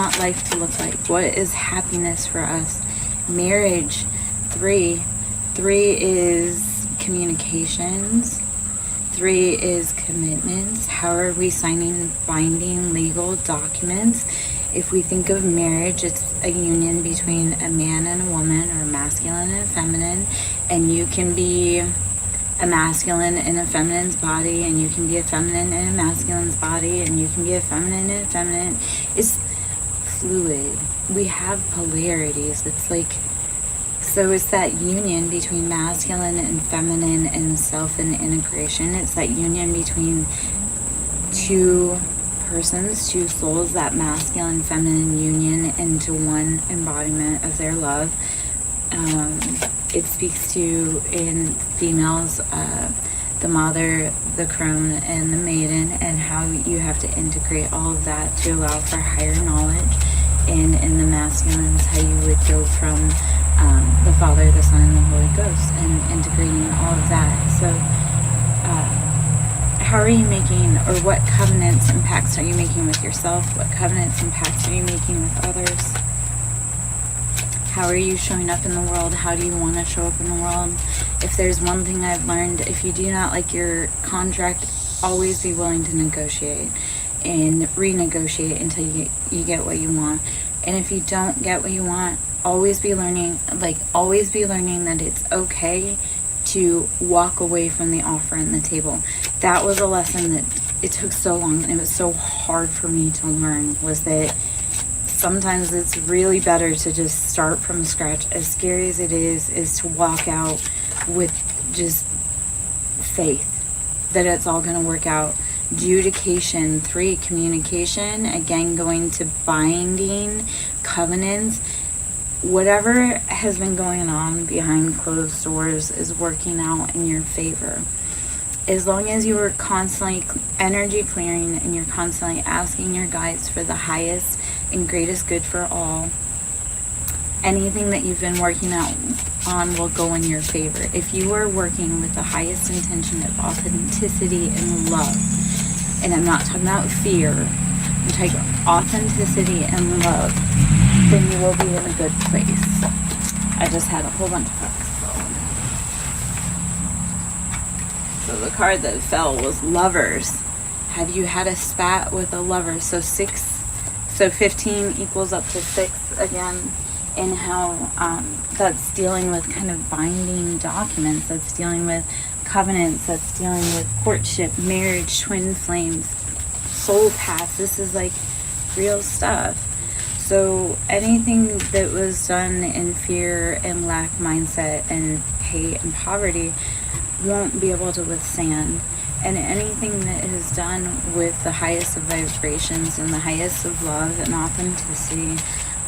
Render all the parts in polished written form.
want life to look like? What is happiness for us? Marriage, 3 is communications. 3 is commitments. How are we signing binding legal documents? If we think of marriage, it's a union between a man and a woman, or a masculine and a feminine, and you can be a masculine in a feminine's body, and you can be a feminine in a masculine's body, and you can be a feminine in a feminine. It's fluid. We have polarities. It's like, so it's that union between masculine and feminine and self and integration. It's that union between 2 persons, 2 souls, that masculine feminine union into one embodiment of their love. It speaks to, in females, the mother, the crone, and the maiden, and how you have to integrate all of that to allow for higher knowledge. And in the masculines, how you would go from the Father, the Son, and the Holy Ghost, and integrating all of that. So how are you making, or what covenants and pacts are you making with yourself? What covenants and pacts are you making with others? How are you showing up in the world? How do you want to show up in the world? If there's one thing I've learned, if you do not like your contract, always be willing to negotiate and renegotiate until you get what you want. And if you don't get what you want, always be learning that it's okay to walk away from the offer on the table. That was a lesson that it took so long, and it was so hard for me to learn, was that sometimes it's really better to just start from scratch. As scary as it is to walk out with just faith that it's all going to work out. Judication, 3, communication, again, going to binding covenants. Whatever has been going on behind closed doors is working out in your favor. As long as you are constantly energy clearing and you're constantly asking your guides for the highest and greatest good for all, anything that you've been working out on will go in your favor. If you are working with the highest intention of authenticity and love, and I'm not talking about fear, I'm talking about authenticity and love, then you will be in a good place. I just had a whole bunch of fucks. So the card that fell was Lovers. Have you had a spat with a lover? So 15 equals up to 6 again, and how that's dealing with kind of binding documents, that's dealing with covenants, that's dealing with courtship, marriage, twin flames, soul paths. This is like real stuff. So anything that was done in fear and lack mindset and hate and poverty won't be able to withstand. And anything that is done with the highest of vibrations and the highest of love and authenticity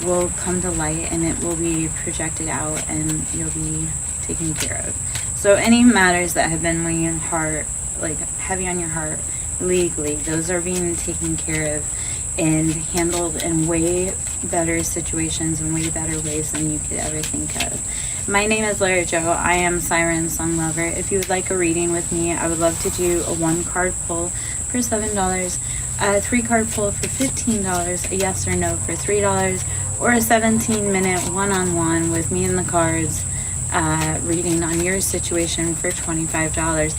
will come to light, and it will be projected out, and you'll be taken care of. So any matters that have been weighing on heart, like heavy on your heart legally, those are being taken care of and handled in way better situations and way better ways than you could ever think of. My name is Lara Jo. I am Siren Song Lover. If you would like a reading with me, I would love to do a 1-card pull for $7, a 3-card pull for $15, a yes or no for $3, or a 17-minute one-on-one with me and the cards reading on your situation for $25.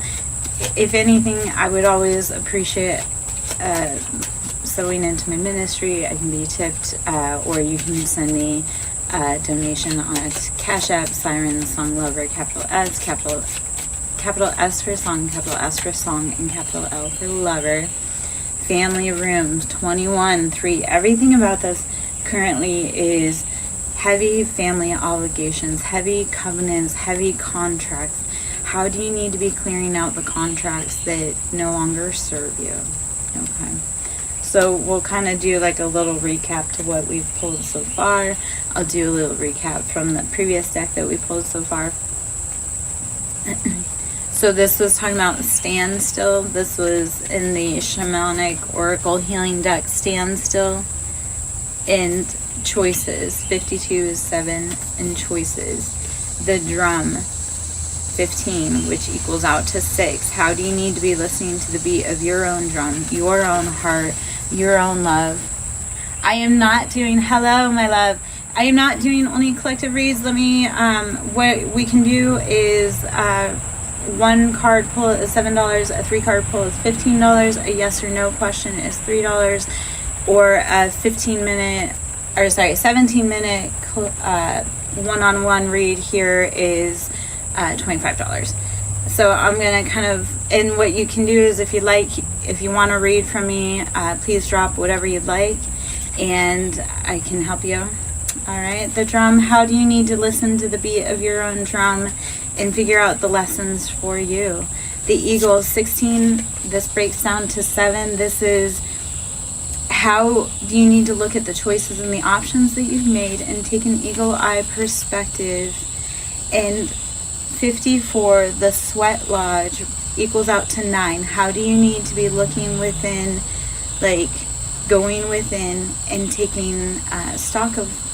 If anything, I would always appreciate sewing into my ministry. I can be tipped, or you can send me a donation on Cash App, Siren Song Lover, capital S for song, capital S for song, and capital L for lover. Family rooms, 21-3. Everything about this currently is heavy family obligations, heavy covenants, heavy contracts. How do you need to be clearing out the contracts that no longer serve you? Okay. So we'll kind of do like a little recap to what we've pulled so far. I'll do a little recap from the previous deck that we pulled so far. So this was talking about standstill. This was in the Shamanic Oracle Healing deck, standstill, and choices. 52 is 7, and choices. The drum, 15, which equals out to 6. How do you need to be listening to the beat of your own drum, your own heart, your own love? I am not doing, hello, my love. I am not doing only collective reads. Let me, what we can do is, one card pull is $7, a 3-card pull is $15, a yes or no question is $3, or a 17-minute one-on-one read here is $25. So I'm going to kind of, and what you can do is if you want to read from me, please drop whatever you'd like and I can help you. All right, the drum, how do you need to listen to the beat of your own drum and figure out the lessons for you? The eagle, 16, this breaks down to 7. This is how do you need to look at the choices and the options that you've made and take an eagle eye perspective. And 54, the sweat lodge, equals out to 9. How do you need to be looking within, like going within and taking stock of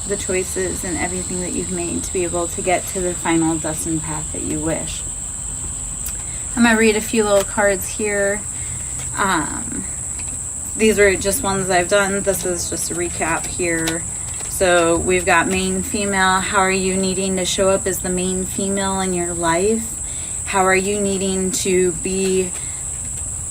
the choices and everything that you've made to be able to get to the final destined path that you wish. I'm going to read a few little cards here. These are just ones I've done. This is just a recap here. So we've got main female. How are you needing to show up as the main female in your life? How are you needing to be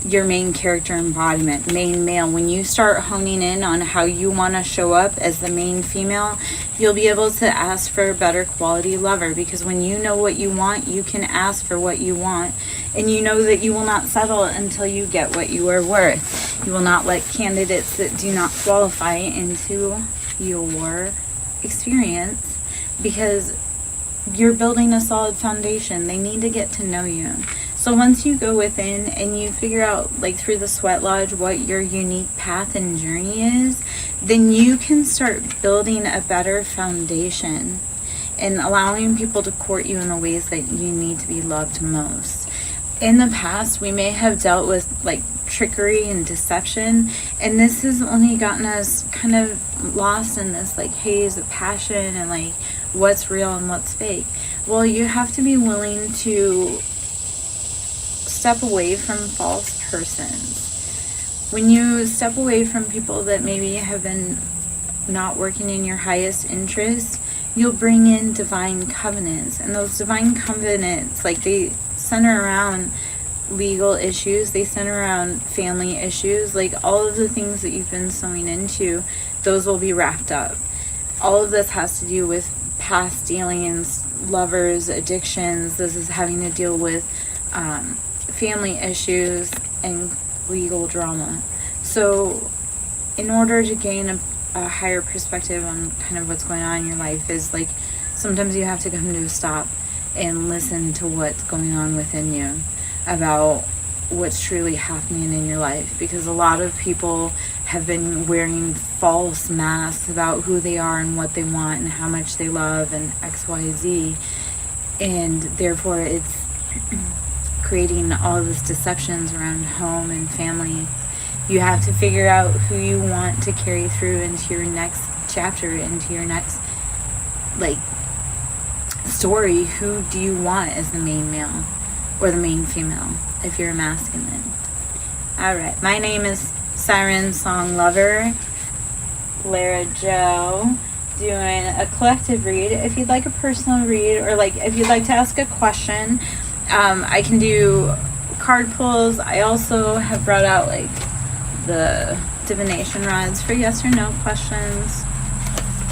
your main character embodiment? Main male. When you start honing in on how you want to show up as the main female, you'll be able to ask for a better quality lover, because when you know what you want, you can ask for what you want, and you know that you will not settle until you get what you are worth. You will not let candidates that do not qualify into your experience, because you're building a solid foundation. They need to get to know you. So once you go within and you figure out, like through the sweat lodge, what your unique path and journey is, then you can start building a better foundation and allowing people to court you in the ways that you need to be loved most. In the past, we may have dealt with like trickery and deception, and this has only gotten us kind of lost in this like haze of passion and like what's real and what's fake. Well, you have to be willing to step away from false persons. When you step away from people that maybe have been not working in your highest interest, you'll bring in divine covenants. And those divine covenants, like they center around legal issues, they center around family issues, like all of the things that you've been sowing into, those will be wrapped up. All of this has to do with past dealings, lovers, addictions. This is having to deal with family issues and legal drama. So in order to gain a higher perspective on kind of what's going on in your life, is like sometimes you have to come to a stop and listen to what's going on within you about what's truly happening in your life, because a lot of people have been wearing false masks about who they are and what they want and how much they love and XYZ, and therefore it's creating all of these deceptions around home and family. You have to figure out who you want to carry through into your next chapter, into your next like story. Who do you want as the main male or the main female if you're a masculine? All right, my name is Siren Song Lover, Lara Joe, doing a collective read. If you'd like a personal read, or like if you'd like to ask a question, I can do card pulls. I also have brought out like the divination rods for yes or no questions.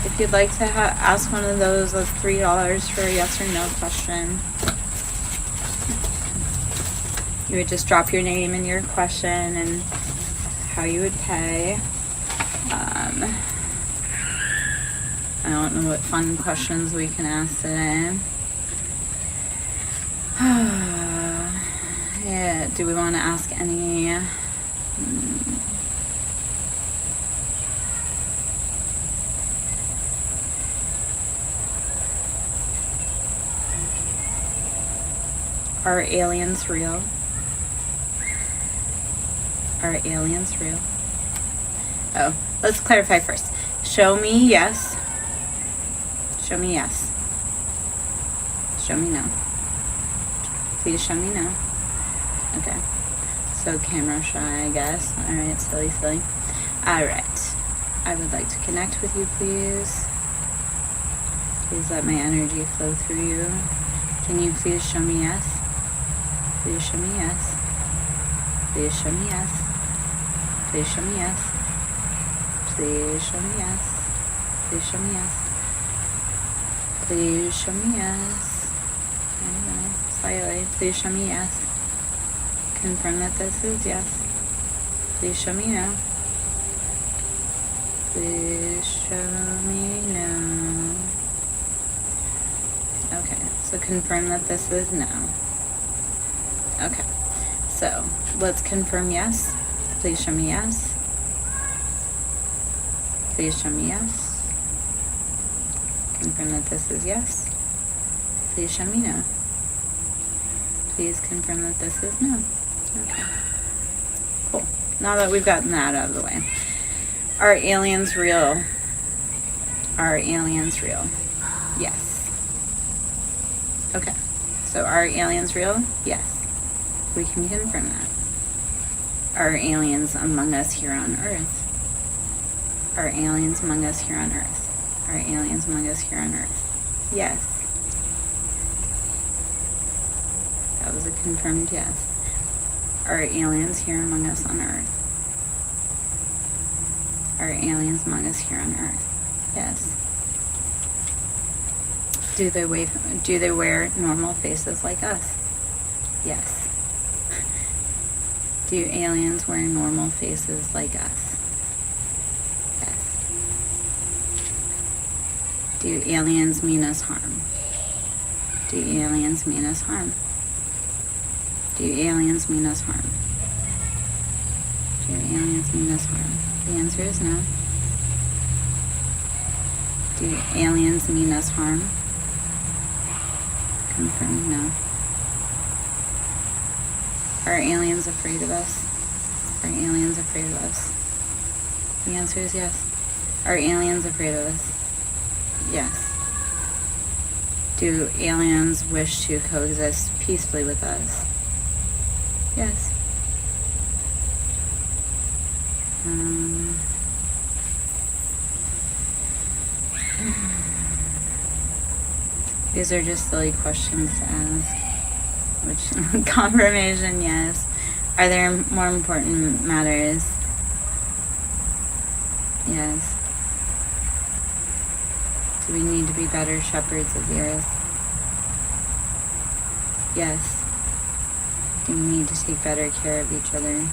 If you'd like to ask one of those, that's $3 for a yes or no question. You would just drop your name and your question and how you would pay. I don't know what fun questions we can ask today. Yeah, do we want to ask any? Are aliens real? Are aliens real? Oh, let's clarify first. Show me yes. Show me yes. Show me no. Please show me no. Okay. So camera shy, I guess. Alright, silly. Alright. I would like to connect with you, please. Please let my energy flow through you. Can you please show me yes? Please show me yes. Please show me yes. Please show me yes. Please show me yes. Please show me yes. Please show me yes. Slightly. Please show me yes. Confirm that this is yes. Please show me no. Please show me no. Okay, so confirm that this is no. Okay, so let's confirm yes. Please show me yes. Please show me yes. Confirm that this is yes. Please show me no. Please confirm that this is no. Okay. Cool. Now that we've gotten that out of the way. Are aliens real? Are aliens real? Yes. Okay. So are aliens real? Yes. We can confirm that. Are aliens among us here on Earth? Are aliens among us here on Earth? Are aliens among us here on Earth? Yes. That was a confirmed yes. Are aliens here among us on Earth? Are aliens among us here on Earth? Yes. Do they wear normal faces like us? Yes. Do aliens wear normal faces like us? Yes. Do aliens mean us harm? Do aliens mean us harm? Do aliens mean us harm? Do aliens mean us harm? The answer is no. Do aliens mean us harm? Confirmed no. Are aliens afraid of us? Are aliens afraid of us? The answer is yes. Are aliens afraid of us? Yes. Do aliens wish to coexist peacefully with us? Yes. These are just silly questions to ask. Which, confirmation, yes. Are there more important matters? Yes. Do we need to be better shepherds of the earth? Yes. Do we need to take better care of each other?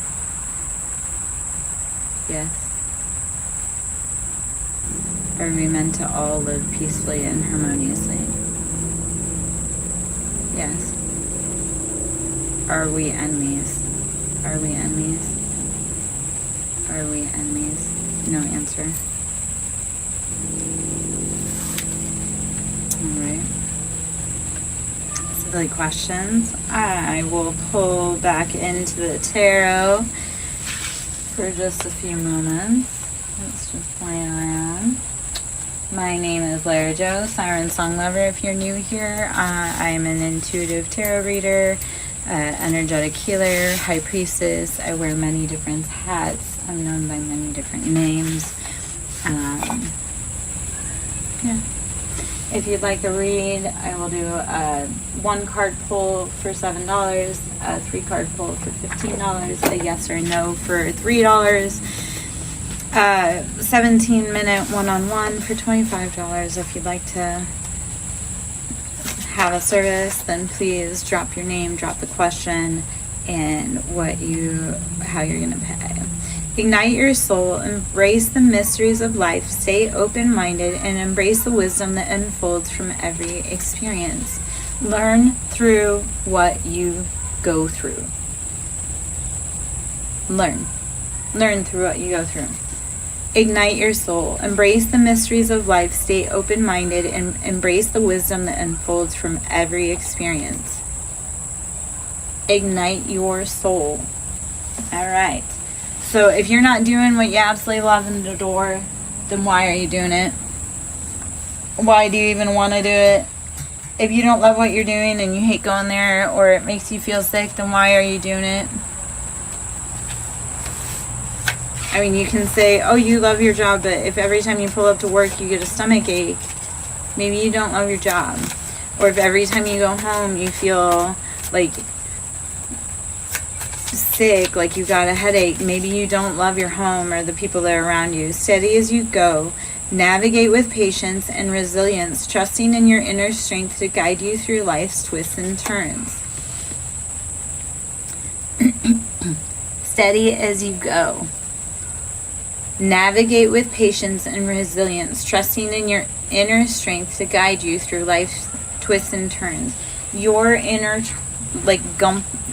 Yes. Are we meant to all live peacefully and harmoniously? Yes. Are we enemies? Are we enemies? Are we enemies? No answer. Alright. Silly questions. I will pull back into the tarot for just a few moments. Let's just play around. My name is Lara Jo, Siren Song Lover. If you're new here, I am an intuitive tarot reader, energetic healer, high priestess. I wear many different hats. I'm known by many different names. Yeah. If you'd like a read, I will do a 1-card pull for $7, a 3-card pull for $15, a yes or no for $3, 17-minute one-on-one for $25. If you'd like to have a service, then please drop your name, drop the question, and how you're gonna pay. Ignite your soul, embrace the mysteries of life, stay open-minded, and embrace the wisdom that unfolds from every experience. Learn through what you go through. Learn through what you go through. Ignite your soul, embrace the mysteries of life, stay open-minded, and embrace the wisdom that unfolds from every experience. Ignite your soul. All right. So if you're not doing what you absolutely love and adore, then why are you doing it? Why do you even want to do it? If you don't love what you're doing and you hate going there, or it makes you feel sick, then why are you doing it? I mean, you can say, oh, you love your job, but if every time you pull up to work you get a stomach ache, maybe you don't love your job. Or if every time you go home you feel like sick, like you got a headache, maybe you don't love your home or the people that are around you. Steady as you go. Navigate with patience and resilience, trusting in your inner strength to guide you through life's twists and turns. Steady as you go. Navigate with patience and resilience, trusting in your inner strength to guide you through life's twists and turns. Your inner,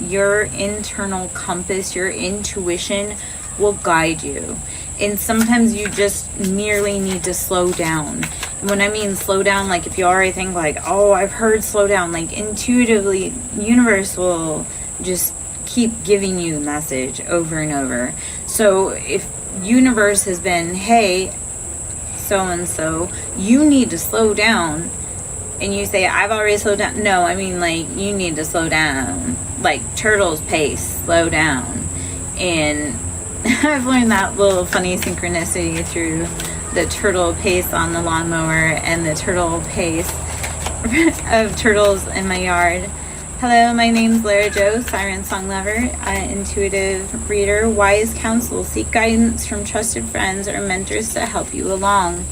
your internal compass, your intuition will guide you. And sometimes you just merely need to slow down. And when I mean slow down, like if you already think like, oh, I've heard slow down, like intuitively, universe will just keep giving you the message over and over. So if universe has been, hey, so-and-so, you need to slow down, and you say, I've already slowed down. No, I mean, like, you need to slow down. Like turtle's pace, slow down. And I've learned that little funny synchronicity through the turtle pace on the lawnmower and the turtle pace of turtles in my yard. Hello, my name's Lara Jo, Siren Song Lover, intuitive reader, wise counsel. Seek guidance from trusted friends or mentors to help you along.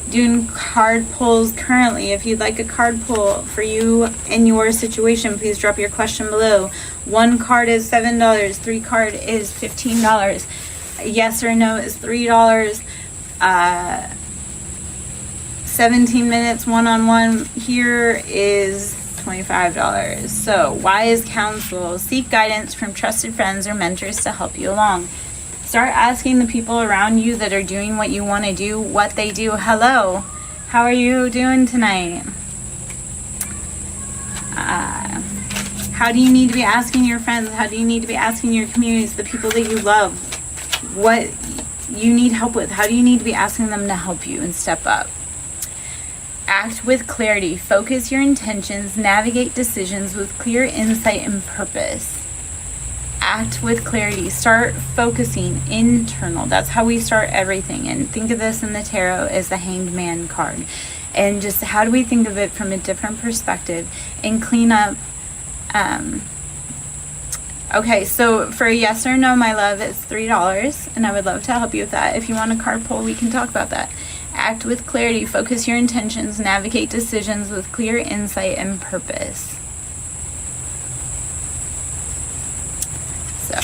Doing card pulls currently. If you'd like a card pull for you and your situation, please drop your question below. 1 card is $7. 3 card is $15. Yes or no is $3. 17 minutes one-on-one here is $25. So, wise counsel. Seek guidance from trusted friends or mentors to help you along. Start asking the people around you that are doing what you want to do, what they do. Hello, how are you doing tonight? How do you need to be asking your friends? How do you need to be asking your communities, the people that you love, what you need help with? How do you need to be asking them to help you and step up? Act with clarity. Focus your intentions. Navigate decisions with clear insight and purpose. Act with clarity. Start focusing internal. That's how we start everything. And think of this in the tarot as the Hanged Man card. And just how do we think of it from a different perspective and clean up. Okay, so for a yes or no, my love, it's $3. And I would love to help you with that. If you want a card pull, we can talk about that. Act with clarity. Focus your intentions. Navigate decisions with clear insight and purpose. So,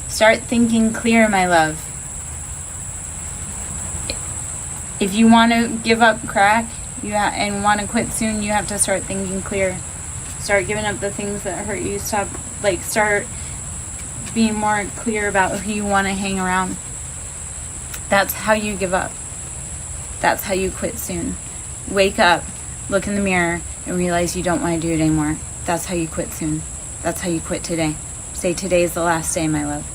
start thinking clear, my love. If you want to give up crack and want to quit soon, you have to start thinking clear. Start giving up the things that hurt you. Start being more clear about who you want to hang around. That's how you give up. That's how you quit soon. Wake up, look in the mirror, and realize you don't want to do it anymore. That's how you quit soon. That's how you quit today. Say today is the last day, my love.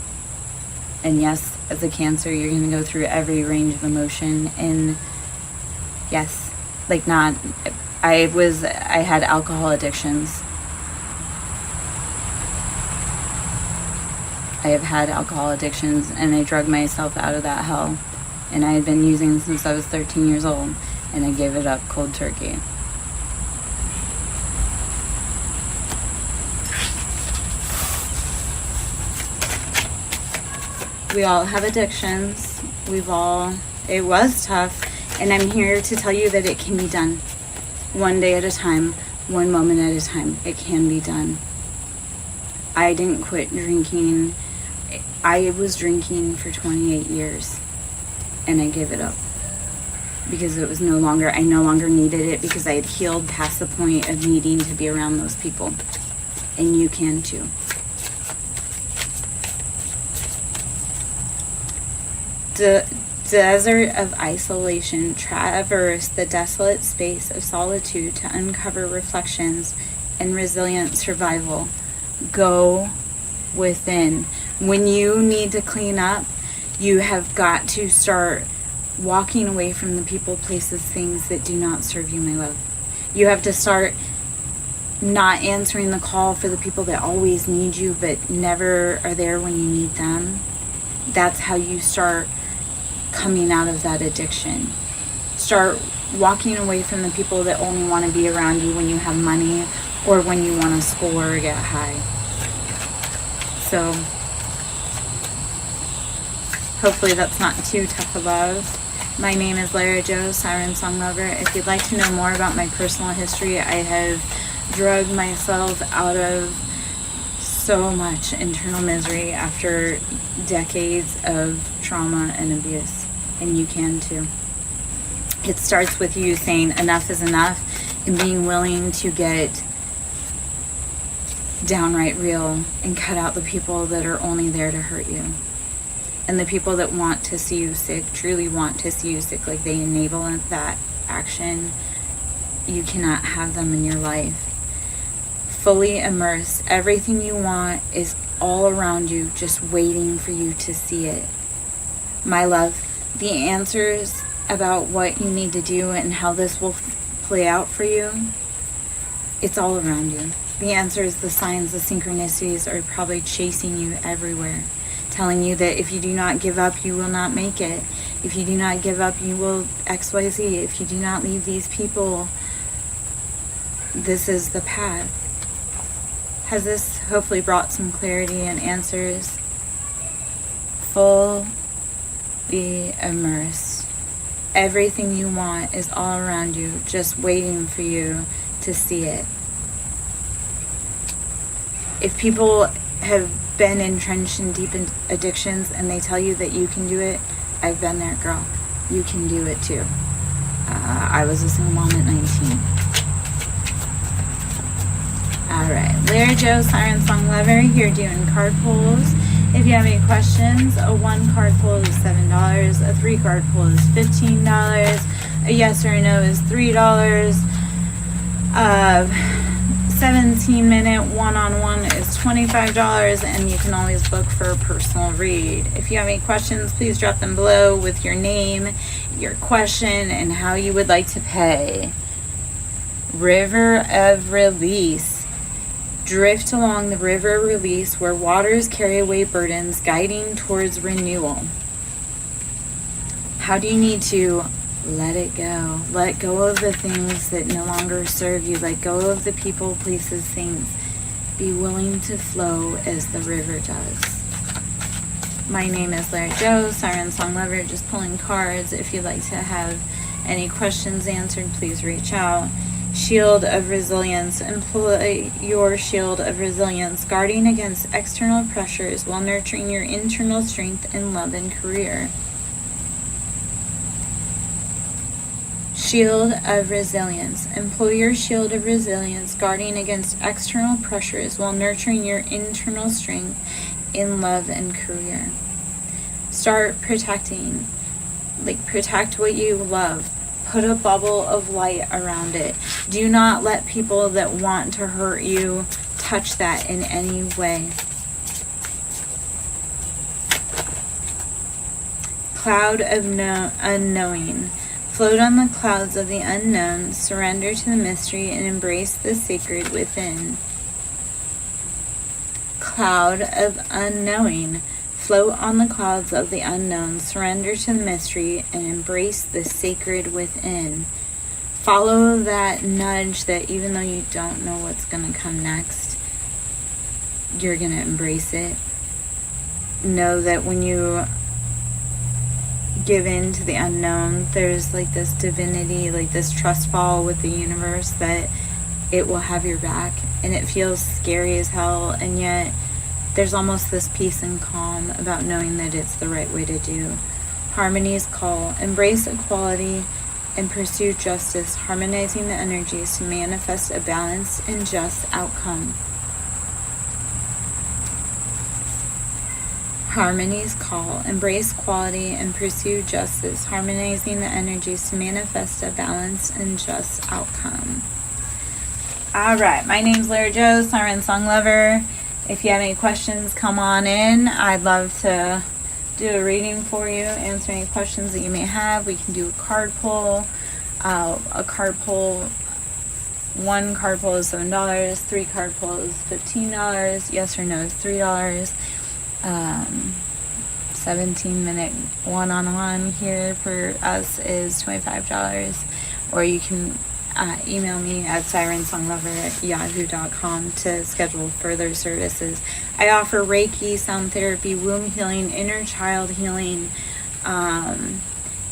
And yes, as a Cancer, you're going to go through every range of emotion. And yes, I had alcohol addictions. I have had alcohol addictions, and I drug myself out of that hell. And I had been using since I was 13 years old, and I gave it up cold turkey. We all have addictions. It was tough, and I'm here to tell you that it can be done. One day at a time, one moment at a time. It can be done. I didn't quit drinking. I was drinking for 28 years, and I gave it up because it was I no longer needed it, because I had healed past the point of needing to be around those people. And you can too. The desert of isolation. Traverse the desolate space of solitude to uncover reflections and resilient survival. Go within. When you need to clean up, you have got to start walking away from the people, places, things that do not serve you, my love. You have to start not answering the call for the people that always need you but never are there when you need them. That's how you start coming out of that addiction. Start walking away from the people that only want to be around you when you have money or when you want to score or get high. So hopefully that's not too tough of love. My name is Lara Jo, Siren Song Lover. If you'd like to know more about my personal history, I have drugged myself out of so much internal misery after decades of trauma and abuse, and you can too. It starts with you saying enough is enough and being willing to get downright real and cut out the people that are only there to hurt you. And the people that want to see you sick, truly want to see you sick, like they enable that action, you cannot have them in your life. Fully immerse. Everything you want is all around you, just waiting for you to see it. My love, the answers about what you need to do and how this will play out for you, it's all around you. The answers, the signs, the synchronicities are probably chasing you everywhere, telling you that if you do not give up, you will not make it. If you do not give up, you will XYZ. If you do not leave these people, this is the path. Has this hopefully brought some clarity and answers? Fully immersed. Everything you want is all around you, just waiting for you to see it. If people have been entrenched in deep addictions and they tell you that you can do it, I've been there, girl. You can do it too. I was a single mom at 19. Alright, Lara Jo, Siren Song Lover, here doing card pulls. If you have any questions, a 1 card pull is $7, a 3 card pull is $15, a yes or a no is $3, 17-minute one-on-one is $25, and you can always book for a personal read. If you have any questions, please drop them below with your name, your question, and how you would like to pay. River of Release. Drift along the river of release where waters carry away burdens, guiding towards renewal. How do you need to let it go? Let go of the things that no longer serve you. Let go of the people, places, things. Be willing to flow as the river does. My name is Lara Jo, Siren Song Lover, just pulling cards. If you'd like to have any questions answered, please reach out. Shield of Resilience. Employ your shield of resilience, guarding against external pressures while nurturing your internal strength in love and career. Shield of Resilience. Employ your shield of resilience, guarding against external pressures while nurturing your internal strength in love and career. Start protecting. Protect what you love. Put a bubble of light around it. Do not let people that want to hurt you touch that in any way. Cloud of unknowing. Float on the clouds of the unknown. Surrender to the mystery and embrace the sacred within. Cloud of unknowing. Float on the clouds of the unknown, surrender to the mystery, and embrace the sacred within. Follow that nudge that even though you don't know what's going to come next, you're going to embrace it. Know that when you give in to the unknown, there's this divinity, this trust fall with the universe that it will have your back. And it feels scary as hell, and yet there's almost this peace and calm about knowing that it's the right way to do. Harmony's call. Embrace equality and pursue justice, harmonizing the energies to manifest a balanced and just outcome. Harmony's call. Embrace quality and pursue justice, harmonizing the energies to manifest a balanced and just outcome. Alright, my name's Lara Jo, Siren Song Lover. If you have any questions, come on in. I'd love to do a reading for you, answer any questions that you may have. We can do a card pull. A card pull 1 card pull is $7, 3 card pull is $15, yes or no is $3. 17-minute one-on-one here for us is $25. Or you can email me at sirensonglover@yahoo.com to schedule further services. I offer Reiki, sound therapy, womb healing, inner child healing,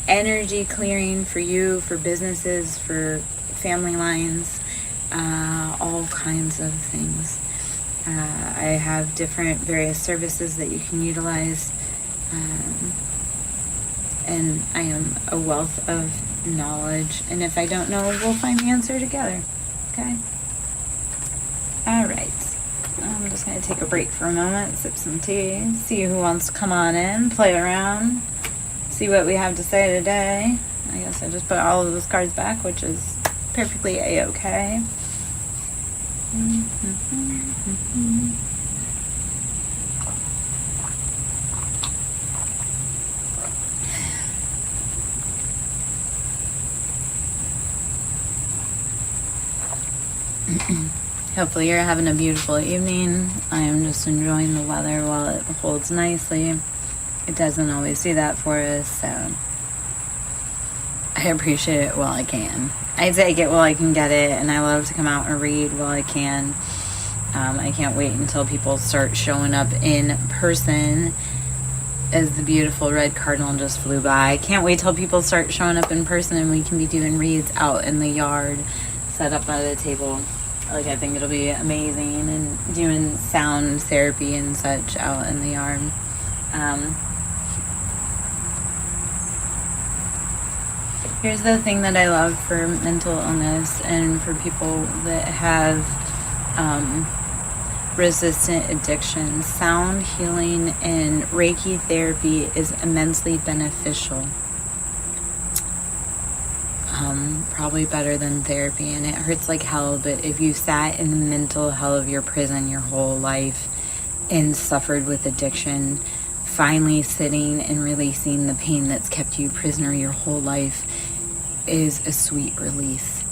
energy clearing for you, for businesses, for family lines, all kinds of things. I have different various services that you can utilize, and I am a wealth of knowledge, and if I don't know, we'll find the answer together. Okay? Alright. I'm just going to take a break for a moment, sip some tea, see who wants to come on in, play around, see what we have to say today. I guess I just put all of those cards back, which is perfectly a-okay. Hopefully you're having a beautiful evening. I am just enjoying the weather while it holds nicely. It doesn't always do that for us, so I appreciate it while I can. I take it while I can get it, and I love to come out and read while I can. I can't wait until people start showing up in person, as the beautiful red cardinal just flew by. I can't wait till people start showing up in person and we can be doing reads out in the yard, set up by the table. Like, I think it'll be amazing, and doing sound therapy and such out in the yard. Here's the thing that I love for mental illness and for people that have resistant addiction. Sound healing and Reiki therapy is immensely beneficial. Probably better than therapy, and it hurts like hell, but if you sat in the mental hell of your prison your whole life and suffered with addiction, finally sitting and releasing the pain that's kept you prisoner your whole life is a sweet release.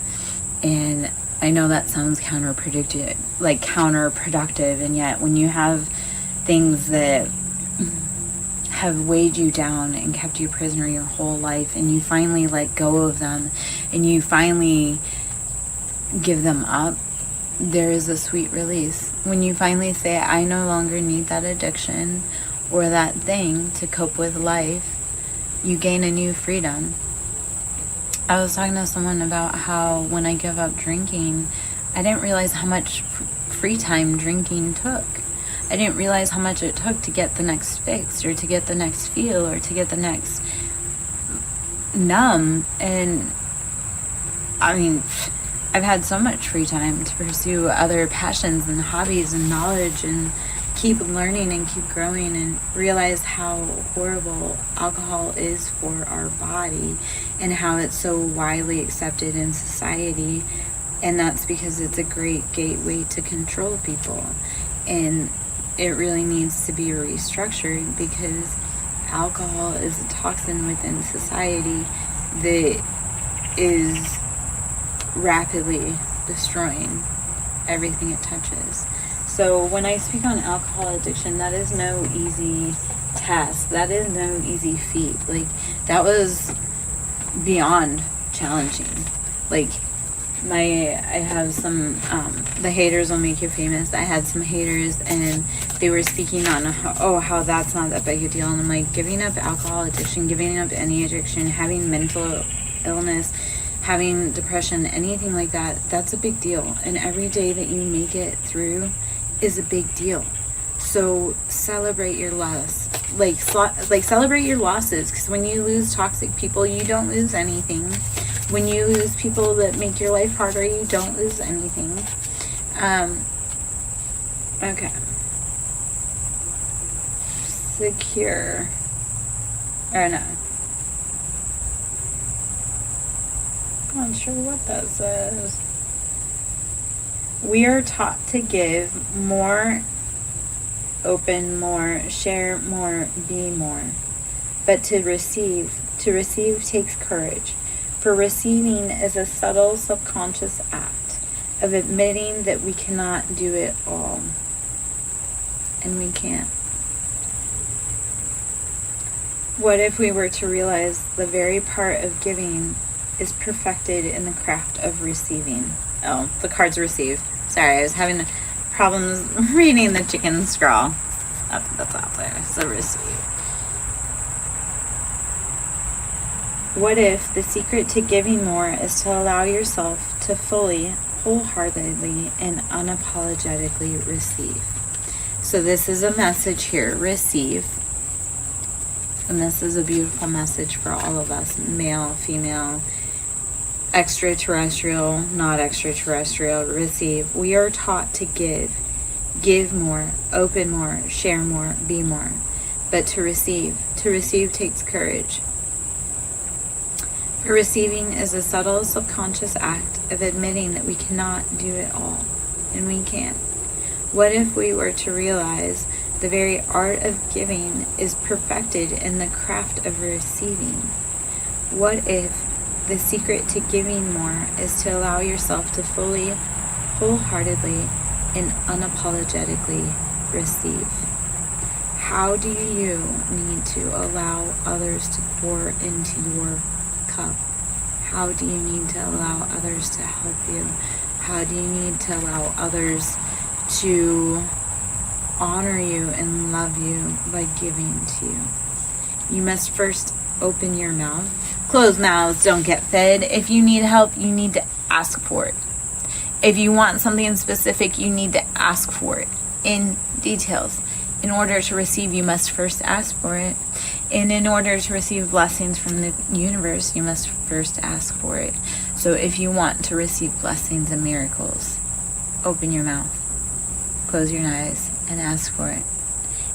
And I know that sounds counterproductive, and yet when you have things that have weighed you down and kept you prisoner your whole life, and you finally let go of them and you finally give them up, there is a sweet release. When you finally say, I no longer need that addiction or that thing to cope with life, you gain a new freedom. I was talking to someone about how when I give up drinking, I didn't realize how much free time drinking took. I didn't realize how much it took to get the next fix, or to get the next feel, or to get the next numb. And I mean, I've had so much free time to pursue other passions and hobbies and knowledge, and keep learning and keep growing, and realize how horrible alcohol is for our body and how it's so widely accepted in society. And that's because it's a great gateway to control people. And it really needs to be restructured, because alcohol is a toxin within society that is rapidly destroying everything it touches. So when I speak on alcohol addiction, that is no easy task. That is no easy feat. Like, that was beyond challenging. Like, I have some, the haters will make you famous. I had some haters, and they were speaking on how that's not that big a deal. And I'm like, giving up alcohol addiction, giving up any addiction, having mental illness, having depression, anything like that, that's a big deal. And every day that you make it through is a big deal. So celebrate your loss. Like celebrate your losses, because when you lose toxic people, you don't lose anything. When you lose people that make your life harder, you don't lose anything. Okay. Secure. Or no. I'm not sure what that says. We are taught to give more, open more, share more, be more. But to receive takes courage. For receiving is a subtle subconscious act. of admitting that we cannot do it all. And we can't. What if we were to realize the very part of giving is perfected in the craft of receiving? Oh, the cards receive. Sorry, I was having problems reading the chicken scrawl. That's out there. So receive. What if the secret to giving more is to allow yourself to fully, wholeheartedly, and unapologetically receive? So this is a message here, receive. And this is a beautiful message for all of us, male, female, extraterrestrial, not extraterrestrial, receive. We are taught to give more, open more, share more, be more. But to receive takes courage. For receiving is a subtle subconscious act of admitting that we cannot do it all, and we can't. What if we were to realize the very art of giving is perfected in the craft of receiving? What if the secret to giving more is to allow yourself to fully, wholeheartedly, and unapologetically receive? How do you need to allow others to pour into your cup? How do you need to allow others to help you? How do you need to allow others to honor you and love you by giving to you? You must first open your mouth. Closed mouths don't get fed. If you need help, you need to ask for it. If you want something specific, you need to ask for it in details. In order to receive, you must first ask for it. And in order to receive blessings from the universe, you must first ask for it. So if you want to receive blessings and miracles, open your mouth, close your eyes, and ask for it.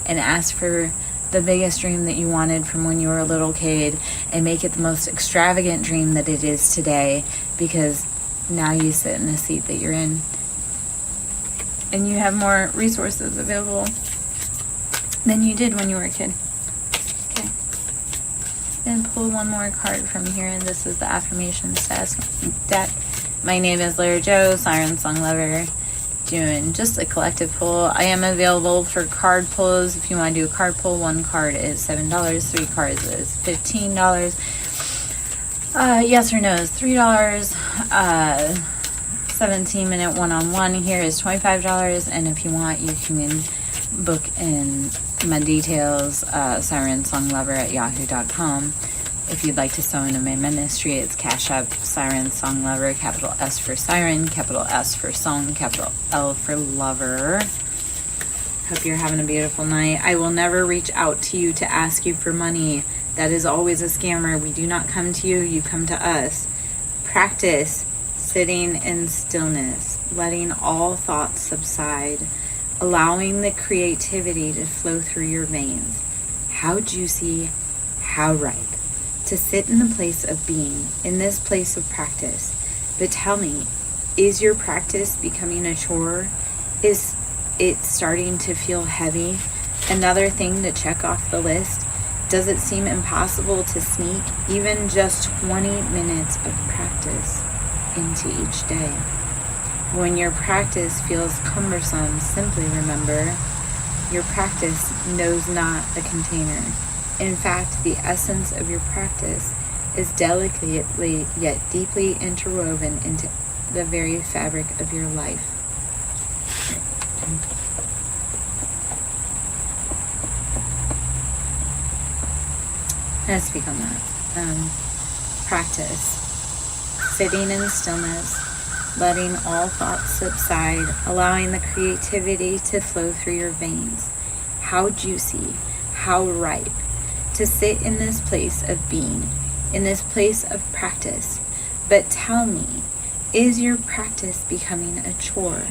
And ask for the biggest dream that you wanted from when you were a little kid, and make it the most extravagant dream that it is today, because now you sit in the seat that you're in and you have more resources available than you did when you were a kid. Okay. And pull one more card from here, and this is the affirmations deck. My name is Lara Joe, Siren Song Lover, doing just a collective pull. I am available for card pulls. If you want to do a card pull, one card is $7, 3 cards is $15. Yes or no is $3. 17-minute one-on-one here is $25. And if you want, you can book in my details, sirensonglover@yahoo.com. If you'd like to sew into my ministry, it's Cash App, Siren Song Lover, capital S for Siren, capital S for Song, capital L for Lover. Hope you're having a beautiful night. I will never reach out to you to ask you for money. That is always a scammer. We do not come to you, you come to us. Practice sitting in stillness, letting all thoughts subside, allowing the creativity to flow through your veins. How juicy, how ripe. To sit in the place of being, in this place of practice. But tell me, is your practice becoming a chore? Is it starting to feel heavy? Another thing to check off the list? Does it seem impossible to sneak even just 20 minutes of practice into each day? When your practice feels cumbersome, simply remember, your practice knows not a container. In fact, the essence of your practice is delicately yet deeply interwoven into the very fabric of your life. Let's speak on that. Practice. Sitting in stillness, letting all thoughts subside, allowing the creativity to flow through your veins. How juicy, how ripe. To sit in this place of being, in this place of practice. But tell me, is your practice becoming a chore?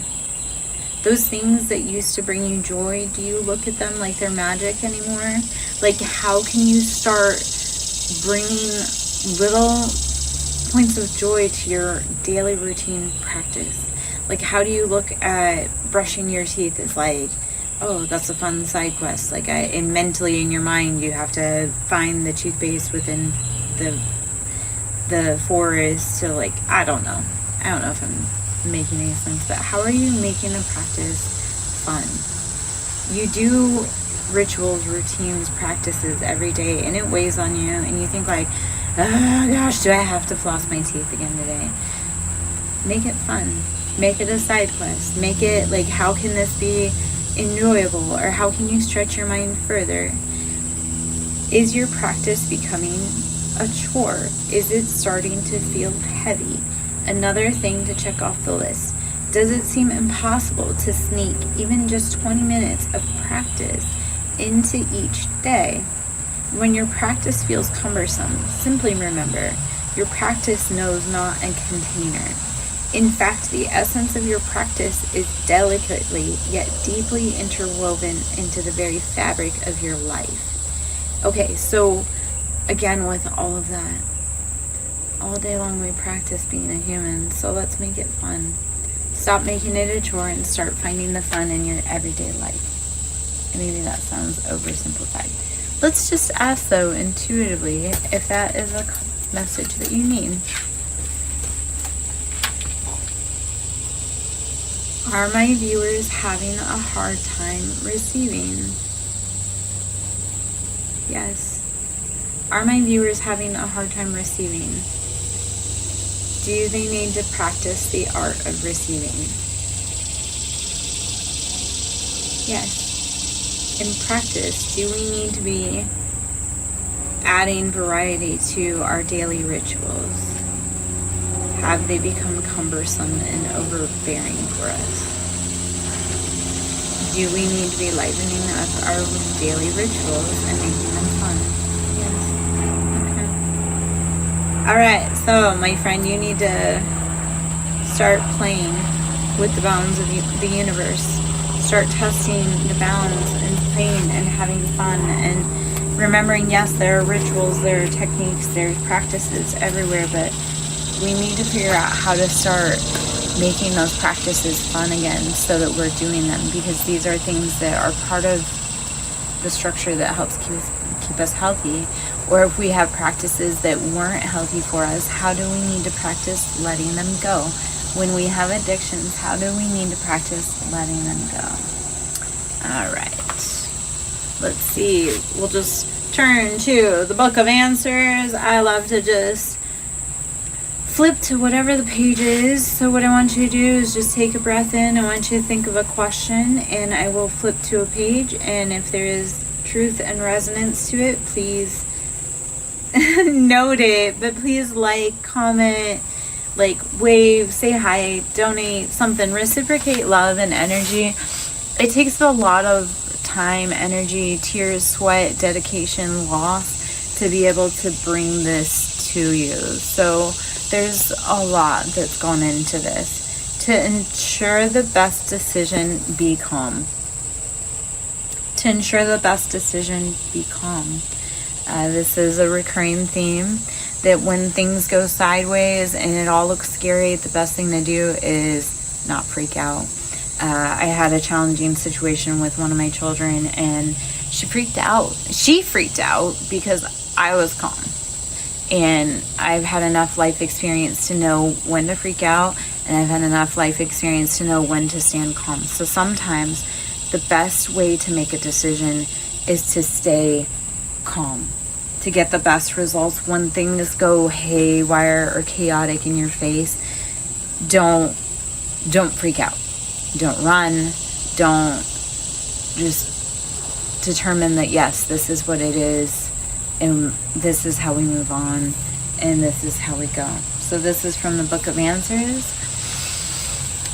Those things that used to bring you joy, do you look at them like they're magic anymore? Like, how can you start bringing little points of joy to your daily routine practice? Like, how do you look at brushing your teeth as like, oh, that's a fun side quest. Like, and mentally in your mind, you have to find the toothpaste within the forest to, like, I don't know if I'm making any sense, but how are you making the practice fun? You do rituals, routines, practices every day, and it weighs on you, and you think like, oh gosh, do I have to floss my teeth again today? Make it fun. Make it a side quest. Make it like, how can this be enjoyable, or how can you stretch your mind further? Is your practice becoming a chore? Is it starting to feel heavy? Another thing to check off the list. Does it seem impossible to sneak even just 20 minutes of practice into each day? When your practice feels cumbersome, simply remember, your practice knows not a container. In fact, the essence of your practice is delicately yet deeply interwoven into the very fabric of your life. Okay, so again, with all of that, all day long we practice being a human, so let's make it fun. Stop making it a chore and start finding the fun in your everyday life. And maybe that sounds oversimplified. Let's just ask, though, intuitively, if that is a message that you need. Are my viewers having a hard time receiving? Yes. Are my viewers having a hard time receiving? Do they need to practice the art of receiving? Yes. In practice, do we need to be adding variety to our daily rituals? Have they become cumbersome and overbearing for us? Do we need to be lightening up our daily rituals and making them fun? Yes. Alright, so my friend, you need to start playing with the bounds of the universe. Start testing the bounds and playing and having fun and remembering, yes, there are rituals, there are techniques, there are practices everywhere, but we need to figure out how to start making those practices fun again so that we're doing them, because these are things that are part of the structure that helps keep us healthy. Or if we have practices that weren't healthy for us, how do we need to practice letting them go? When we have addictions, how do we need to practice letting them go? All right. Let's see. We'll just turn to the Book of Answers. I love to just flip to whatever the page is. So what I want you to do is just take a breath in. I want you to think of a question, and I will flip to a page. And if there is truth and resonance to it, please note it. But please like, comment, like wave, say hi, donate something, reciprocate love and energy. It takes a lot of time, energy, tears, sweat, dedication, loss to be able to bring this to you. So there's a lot that's gone into this. To ensure the best decision, be calm. To ensure the best decision, be calm. This is a recurring theme that when things go sideways and it all looks scary, the best thing to do is not freak out. I had a challenging situation with one of my children, and she freaked out. She freaked out because I was calm. And I've had enough life experience to know when to freak out, and I've had enough life experience to know when to stand calm. So sometimes the best way to make a decision is to stay calm, to get the best results. When things go haywire or chaotic in your face, don't freak out. Don't run. Don't, just determine that, yes, this is what it is, and this is how we move on, and this is how we go. So this is from the Book of Answers.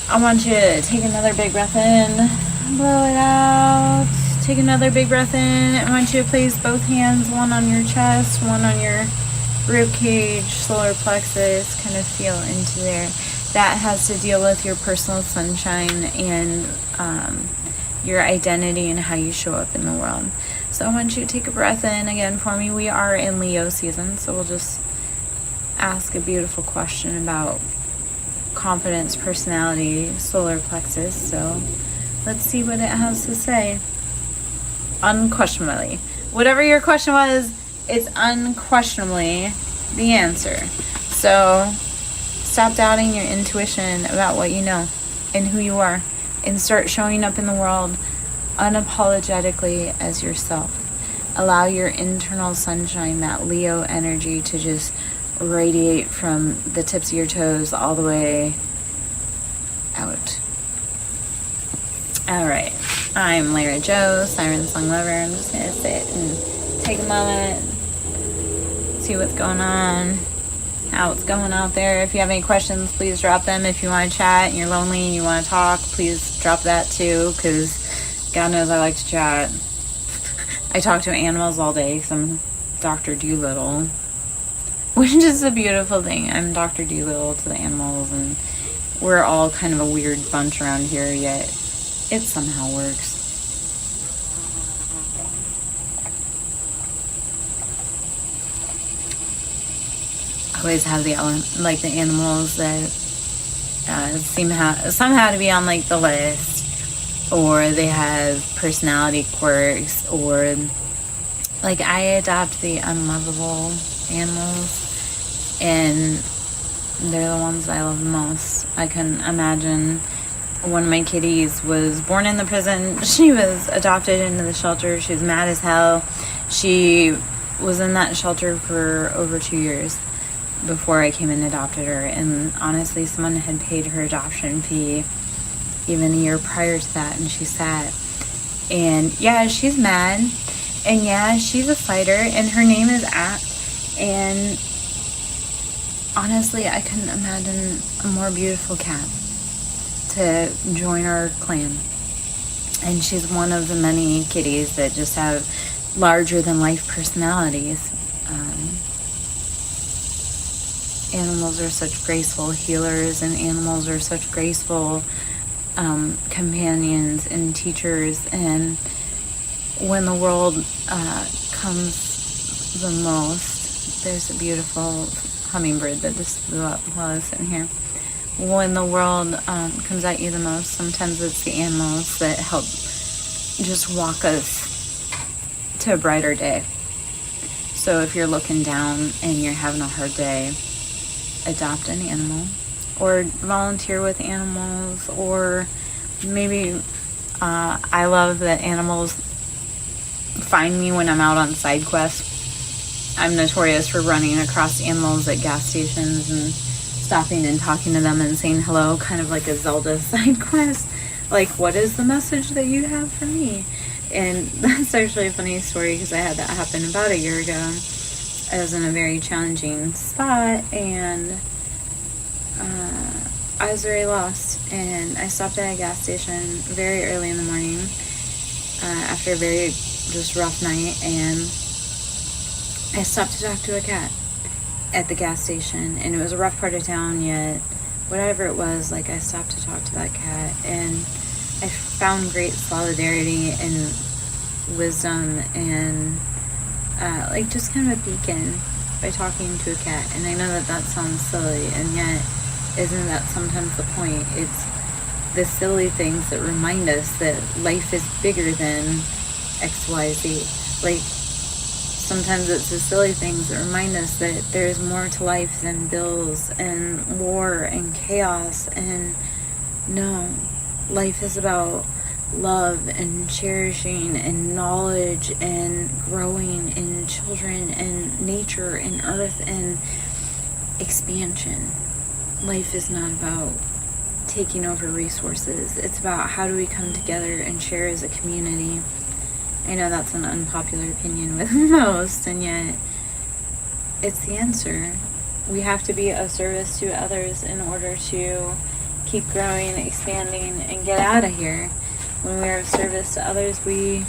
I want you to take another big breath in, blow it out. Take another big breath in. I want you to place both hands, one on your chest, one on your rib cage, solar plexus, kind of feel into there. That has to deal with your personal sunshine and your identity and how you show up in the world. So I want you to take a breath in again for me. We are in Leo season, so we'll just ask a beautiful question about confidence, personality, solar plexus. So let's see what it has to say. Unquestionably. Whatever your question was, it's unquestionably the answer. So Stop doubting your intuition about what you know and who you are, and start showing up in the world unapologetically as yourself. Allow your internal sunshine, that Leo energy, to just radiate from the tips of your toes all the way out. All right, I'm Lara Jo, Siren Song Lover. I'm just gonna sit and take a moment, see what's going on, how it's going out there. If you have any questions, please drop them. If you want to chat and you're lonely and you want to talk, please drop that too, because God knows I like to chat. I talk to animals all day because I'm Dr. Doolittle, which is a beautiful thing. I'm Dr. Doolittle to the animals, and we're all kind of a weird bunch around here, yet it somehow works. I always have the animals that seem somehow to be on like the list, or they have personality quirks, or like I adopt the unlovable animals, and they're the ones I love the most. I can imagine one of my kitties was born in the prison. She was adopted into the shelter. She was mad as hell. She was in that shelter for over 2 years before I came and adopted her. And honestly, someone had paid her adoption fee even a year prior to that, and she sat. And yeah, she's mad. And yeah, she's a fighter, and her name is Apt. And honestly, I couldn't imagine a more beautiful cat to join our clan. And she's one of the many kitties that just have larger than life personalities. Animals are such graceful healers, and animals are such graceful companions and teachers. And when the world comes the most, there's a beautiful hummingbird that just flew up while I was sitting here. When the world comes at you the most, sometimes it's the animals that help just walk us to a brighter day. So if you're looking down and you're having a hard day, adopt an animal, or volunteer with animals, or maybe I love that animals find me when I'm out on side quests. I'm notorious for running across animals at gas stations and stopping and talking to them and saying hello, kind of like a Zelda side quest. Like, what is the message that you have for me? And that's actually a funny story, because I had that happen about a year ago. I was in a very challenging spot, and I was very lost, and I stopped at a gas station very early in the morning after a very just rough night, and I stopped to talk to a cat at the gas station. And it was a rough part of town, yet whatever it was, like, I stopped to talk to that cat, and I found great solidarity and wisdom, and like just kind of a beacon by talking to a cat. And I know that sounds silly, and yet isn't that sometimes the point? It's the silly things that remind us that life is bigger than XYZ. Like, sometimes it's the silly things that remind us that there's more to life than bills and war and chaos. And no, life is about love and cherishing and knowledge and growing and children and nature and earth and expansion. Life is not about taking over resources. It's about how do we come together and share as a community. I know that's an unpopular opinion with most, and yet it's the answer. We have to be of service to others in order to keep growing, expanding, and get out of here. When we are of service to others, we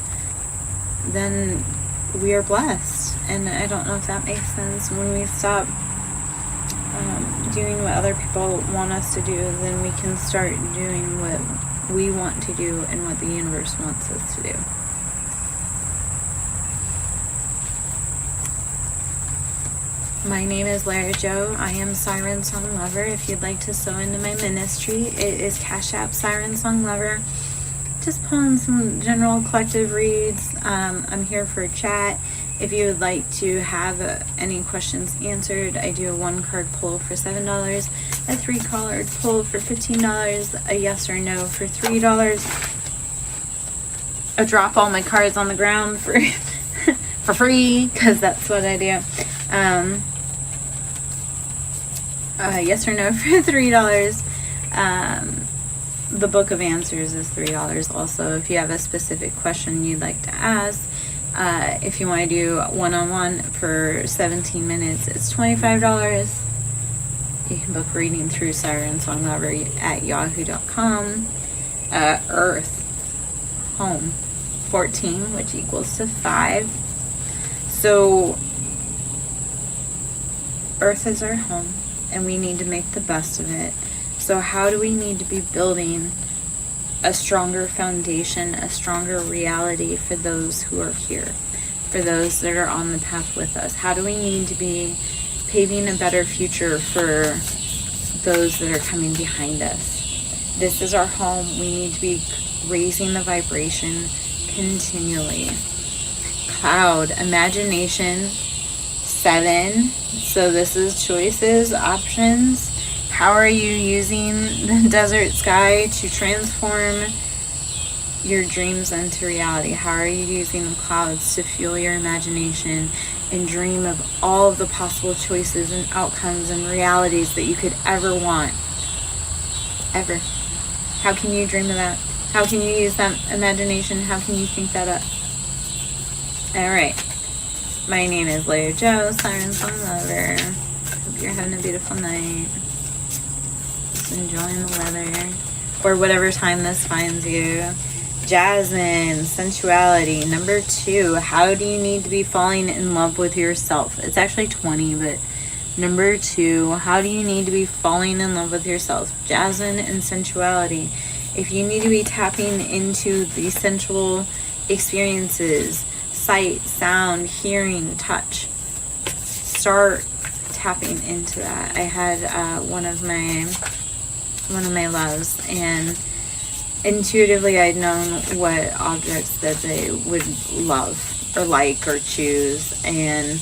are blessed. And I don't know if that makes sense. When we stop doing what other people want us to do, then we can start doing what we want to do and what the universe wants us to do. My name is Lara Jo. I am Siren Song Lover. If you'd like to sew into my ministry, it is Cash App Siren Song Lover. Just pulling some general collective reads. I'm here for a chat. If you would like to have any questions answered, I do a 1-card pull for $7, a 3-card pull for $15, a yes or no for $3. I drop all my cards on the ground for for free, because that's what I do. Yes or no for $3. The Book of Answers is $3 also. If you have a specific question you'd like to ask, if you want to do one-on-one for 17 minutes, it's $25. You can book reading through Siren Song Lover at yahoo.com. Earth, home, 14, which equals to 5. So Earth is our home, and we need to make the best of it. So how do we need to be building a stronger foundation, a stronger reality for those who are here, for those that are on the path with us? How do we need to be paving a better future for those that are coming behind us? This is our home. We need to be raising the vibration continually. Cloud, imagination, 7. So this is choices, options. How are you using the desert sky to transform your dreams into reality? How are you using the clouds to fuel your imagination and dream of all of the possible choices and outcomes and realities that you could ever want? Ever. How can you dream of that? How can you use that imagination? How can you think that up? Alright. My name is Leah Joe, Siren Song Lover. Hope you're having a beautiful night. Enjoying the weather, or whatever time this finds you. Jasmine, sensuality, number 2. How do you need to be falling in love with yourself? It's actually 20, but number 2, how do you need to be falling in love with yourself? Jasmine and sensuality. If you need to be tapping into the sensual experiences, sight, sound, hearing, touch, start tapping into that. I had one of my loves, and intuitively I'd known what objects that they would love or like or choose, and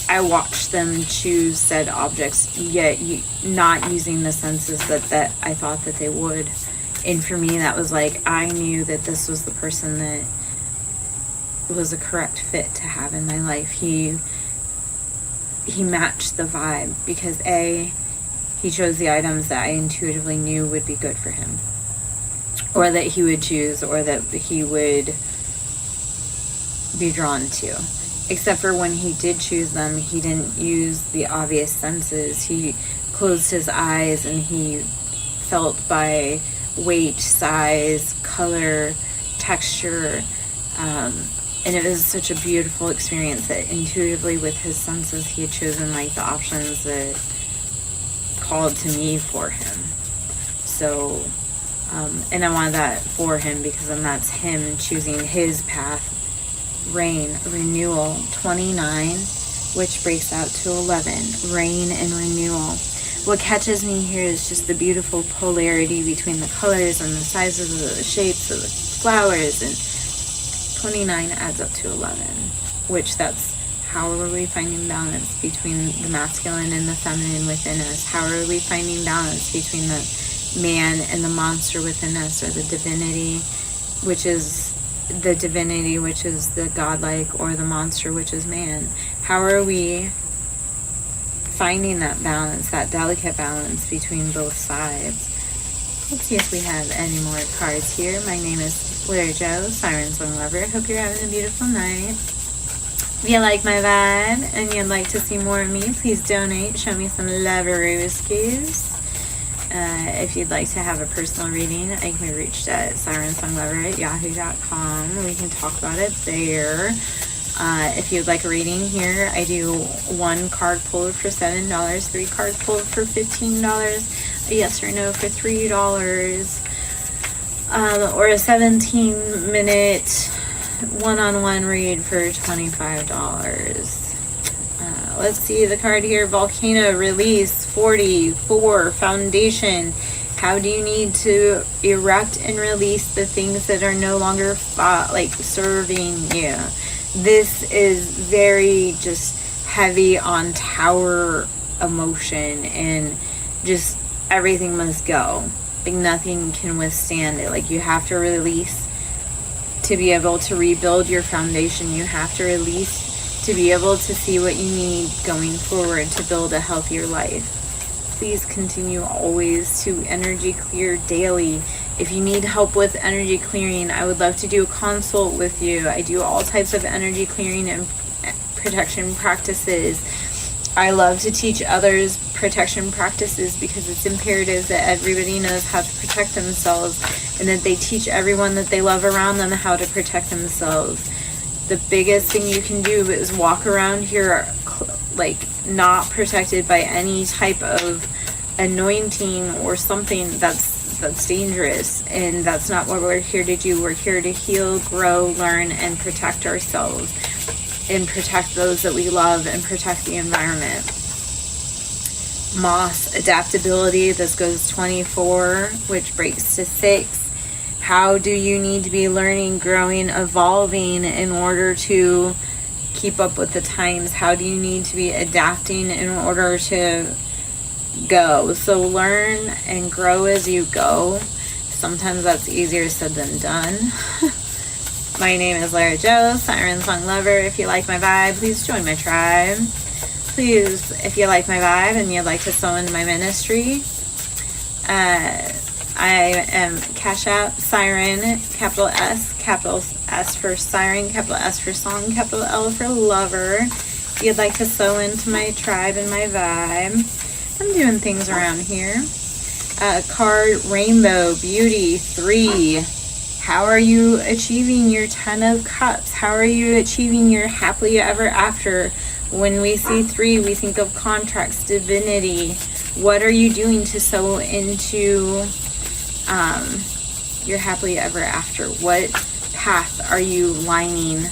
I watched them choose said objects, yet not using the senses that I thought that they would. And for me, that was like, I knew that this was the person that was a correct fit to have in my life. He matched the vibe, because he chose the items that I intuitively knew would be good for him, or that he would choose, or that he would be drawn to. Except for when he did choose them, he didn't use the obvious senses. He closed his eyes and he felt by weight, size, color, texture, and it was such a beautiful experience that intuitively with his senses he had chosen like the options that called to me for him. So and I wanted that for him, because then that's him choosing his path. Rain, renewal, 29, which breaks out to 11. Rain and renewal. What catches me here is just the beautiful polarity between the colors and the sizes of the shapes of the flowers, and 29 adds up to 11, which that's how are we finding balance between the masculine and the feminine within us? How are we finding balance between the man and the monster within us, or the divinity, which is the godlike, or the monster, which is man? How are we finding that balance, that delicate balance between both sides? Let's see if we have any more cards here. My name is Leah Joe, Siren Song Lover. Hope you're having a beautiful night. If you like my vibe and you'd like to see more of me, please donate. Show me some love-a-rooskies. If you'd like to have a personal reading, I can be reached at sirensonglover@yahoo.com. We can talk about it there. If you'd like a reading here, I do 1 card pull for $7, 3 card pull for $15, a yes or no for $3, or a 17-minute one-on-one read for $25. Let's see the card here. Volcano, release, 44, foundation. How do you need to erect and release the things that are no longer serving you? this is very just heavy on tower emotion, and just everything must go. Like nothing can withstand it. Like you have to release to be able to rebuild your foundation. You have to release to be able to see what you need going forward to build a healthier life. Please continue always to energy clear daily. If you need help with energy clearing, I would love to do a consult with you. I do all types of energy clearing and protection practices. I love to teach others protection practices because it's imperative that everybody knows how to protect themselves, and that they teach everyone that they love around them how to protect themselves. The biggest thing you can do is walk around here like not protected by any type of anointing or something that's dangerous, and that's not what we're here to do. We're here to heal, grow, learn, and protect ourselves, and protect those that we love, and protect the environment. Moss, adaptability. This goes 24, which breaks to 6. How do you need to be learning, growing, evolving in order to keep up with the times? How do you need to be adapting in order to go? So learn and grow as you go. Sometimes that's easier said than done. My name is Lara Jo, Siren Song Lover. If you like my vibe, please join my tribe. Please, if you like my vibe and you'd like to sow into my ministry, I am Cash App Siren, capital S for Siren, capital S for Song, capital L for Lover. If you'd like to sow into my tribe and my vibe, I'm doing things around here. Card Rainbow Beauty 3. How are you achieving your 10 of Cups? How are you achieving your happily ever after? When we see 3, we think of contracts, divinity. What are you doing to sow into your happily ever after? What path are you lining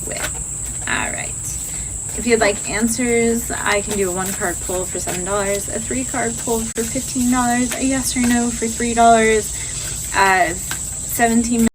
with? All right. If you'd like answers, I can do a 1-card pull for $7, a 3-card pull for $15, a yes or no for $3, 17